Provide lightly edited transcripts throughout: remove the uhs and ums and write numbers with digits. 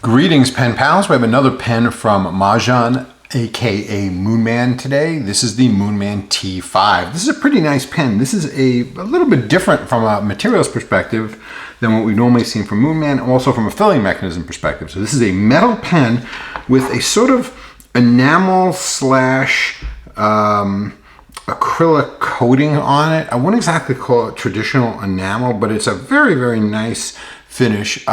Greetings, pen pals. We have another pen from Majohn, aka Moonman today. This is the Moonman T5. This is a pretty nice pen. This is a little bit different from a materials perspective than what we've normally seen from Moonman, also from a filling mechanism perspective. So this is a metal pen with a sort of enamel slash acrylic coating on it. I wouldn't exactly call it traditional enamel, but it's a very, very nice finish.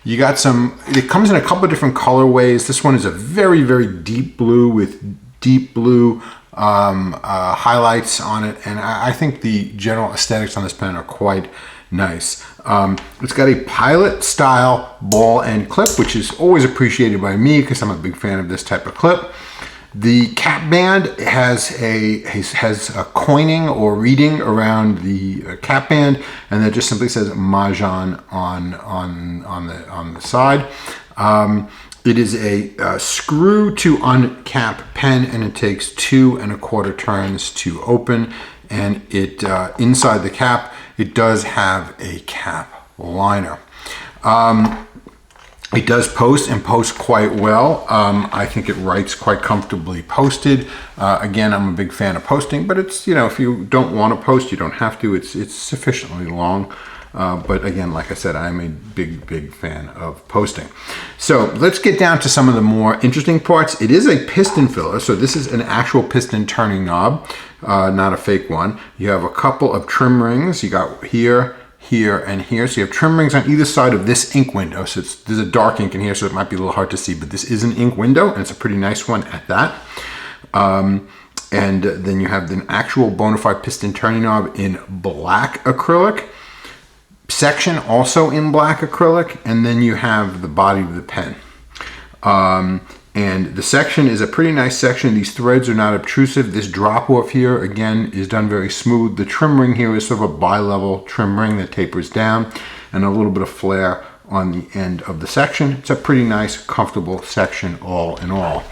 You got it comes in a couple of different colorways. This one is a very, very deep blue with deep blue highlights on it. And I think the general aesthetics on this pen are quite nice. It's got a pilot style ball end clip, which is always appreciated by me because I'm a big fan of this type of clip. The cap band has a coining or reading around the cap band, and that just simply says Majohn on the side. It is a screw to uncap pen, and it takes 2 1/4 turns to open. And it inside the cap, it does have a cap liner. It does post and post quite well. I think it writes quite comfortably posted. Again, I'm a big fan of posting, but it's, you know, if you don't want to post, you don't have to. It's sufficiently long. But again, like I said, I'm a big fan of posting. So let's get down to some of the more interesting parts. It is a piston filler. So this is an actual piston turning knob, not a fake one. You have a couple of trim rings. You got here, and here. So you have trim rings on either side of this ink window. So there's a dark ink in here, so it might be a little hard to see, but this is an ink window, and it's a pretty nice one at that. And then you have the actual bona fide piston turning knob in black acrylic. Section also in black acrylic, and then you have the body of the pen. And the section is a pretty nice section. These threads are not obtrusive. This drop off here, again, is done very smooth. The trim ring here is sort of a bi-level trim ring that tapers down, and a little bit of flare on the end of the section. It's a pretty nice, comfortable section all in all.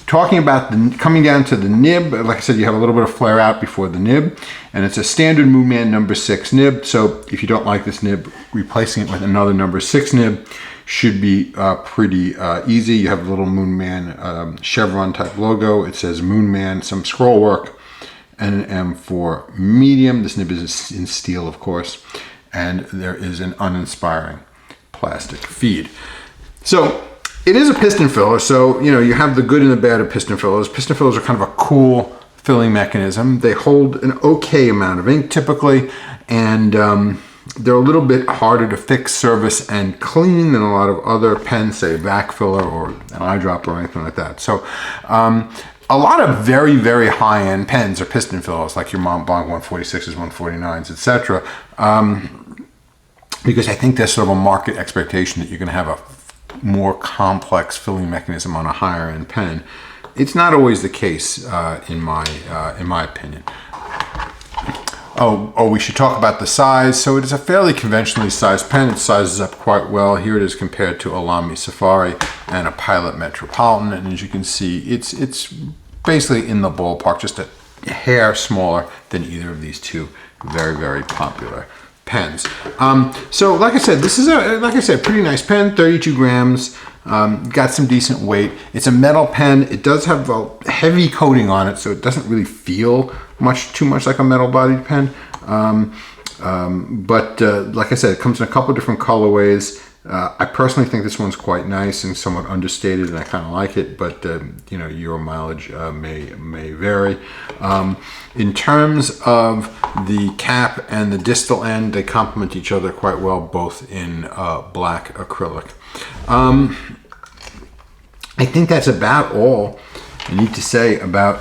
Talking about coming down to the nib, like I said, you have a little bit of flare out before the nib, and it's a standard Moonman number 6 nib. So if you don't like this nib, replacing it with another number 6 nib should be pretty easy. You have a little Moonman chevron type logo. It says Moonman, some scroll work, and an M for medium. This nib is in steel, of course, and there is an uninspiring plastic feed. So it is a piston filler, so you know you have the good and the bad of piston fillers. Piston fillers are kind of a cool filling mechanism. They hold an okay amount of ink typically, and they're a little bit harder to fix, service, and clean than a lot of other pens, say vac filler or an eyedropper or anything like that. So a lot of very, very high-end pens are piston fillers, like your Mont Blanc 146s, 149s, etc. Because I think there's sort of a market expectation that you're going to have a more complex filling mechanism on a higher end pen. It's not always the case in my opinion. Oh, we should talk about the size. So it is a fairly conventionally sized pen. It sizes up quite well. Here it is compared to a Lamy Safari and a Pilot Metropolitan, and as you can see, it's basically in the ballpark, just a hair smaller than either of these two very, very popular pens. So like I said, this is a pretty nice pen, 32 grams, got some decent weight. It's a metal pen. It does have a heavy coating on it, so it doesn't really feel too much like a metal bodied pen. But like I said, it comes in a couple of different colorways. I personally think this one's quite nice and somewhat understated, and I kind of like it, but you know, your mileage may vary. In terms of the cap and the distal end, they complement each other quite well, both in black acrylic. I think that's about all I need to say about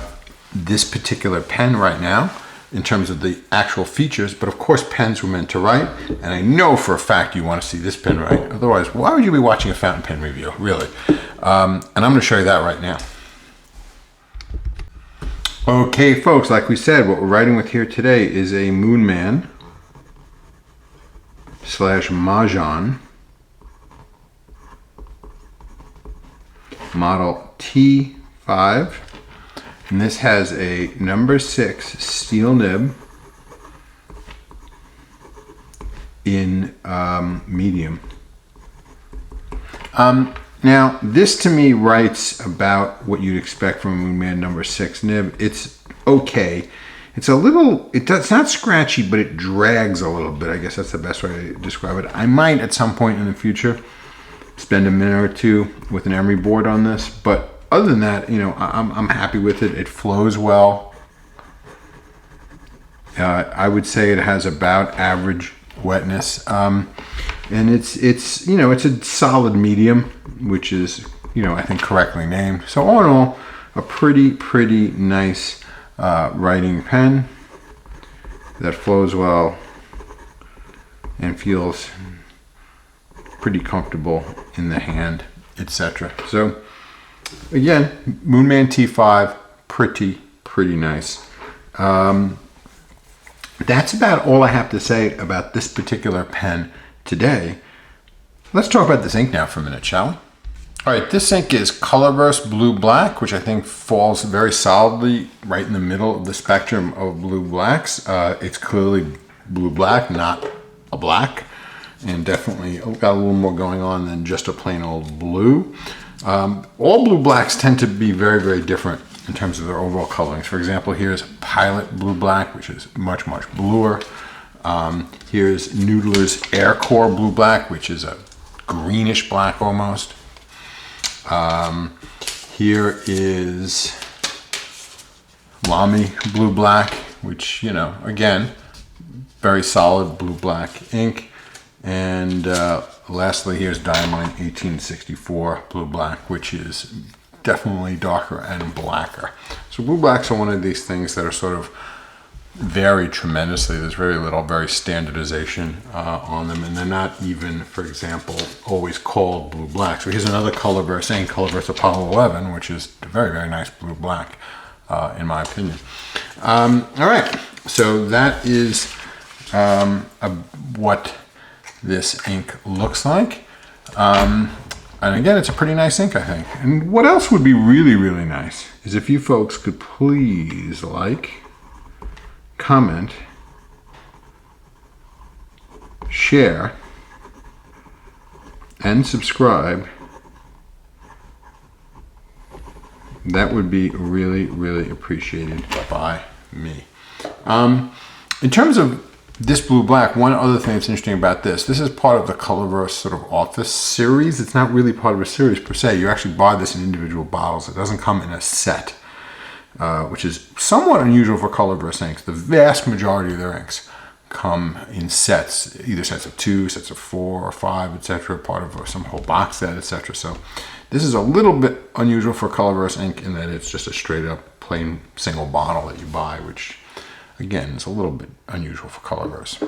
this particular pen right now in terms of the actual features, but of course pens were meant to write, and I know for a fact you want to see this pen write. Otherwise, why would you be watching a fountain pen review, really? And I'm going to show you that right now. Okay, folks, like we said, what we're writing with here today is a Moonman / Majohn model T5. And this has a number 6 steel nib in medium. Now, this to me writes about what you'd expect from a Moonman number 6 nib. It's okay. It's a little, it's not scratchy, but it drags a little bit. I guess that's the best way to describe it. I might at some point in the future spend a minute or two with an emery board on this, but other than that, you know, I'm happy with it. It flows well. I would say it has about average wetness. And it's you know, it's a solid medium, which is, you know, I think correctly named. So all in all, a pretty nice writing pen that flows well and feels pretty comfortable in the hand, etc. So again, Moonman T5, pretty nice. That's about all I have to say about this particular pen today. Let's talk about this ink now for a minute, shall we? All right, this ink is Coloverse Blue Black, which I think falls very solidly right in the middle of the spectrum of blue blacks. It's clearly blue black, not a black, and definitely got a little more going on than just a plain old blue. All blue blacks tend to be very different in terms of their overall colorings. For example, here's Pilot Blue Black, which is much bluer. Here's Noodler's Air Core Blue Black, which is a greenish black almost. Here is Lamy Blue Black, which, you know, again, very solid blue black ink. And lastly, here's Diamond 1864 Blue Black, which is definitely darker and blacker. So blue blacks are one of these things that are sort of vary tremendously. There's very standardization on them, and they're not even, for example, always called blue black. So here's another Coloverse ink, Coloverse Apollo 11, which is a very nice blue black, in my opinion. All right, so that is what this ink looks like. And again, it's a pretty nice ink, I think. And what else would be really nice is if you folks could please like, comment, share, and subscribe. That would be really appreciated by me. In terms of this blue black, one other thing that's interesting about this is part of the Coloverse sort of office series. It's not really part of a series per se. You actually buy this in individual bottles. It doesn't come in a set, which is somewhat unusual for Coloverse inks. The vast majority of their inks come in sets, either sets of 2, sets of 4 or 5, etc., part of some whole box set, etc. So this is a little bit unusual for Coloverse ink in that it's just a straight up plain single bottle that you buy, which again is a little bit unusual for Coloverse.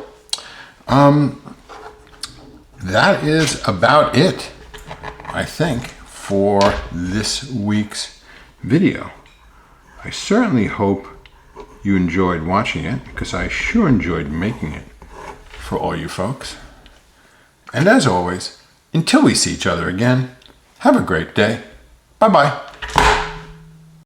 That is about it, I think, for this week's video. I certainly hope you enjoyed watching it, because I sure enjoyed making it for all you folks. And as always, until we see each other again, have a great day. Bye-bye.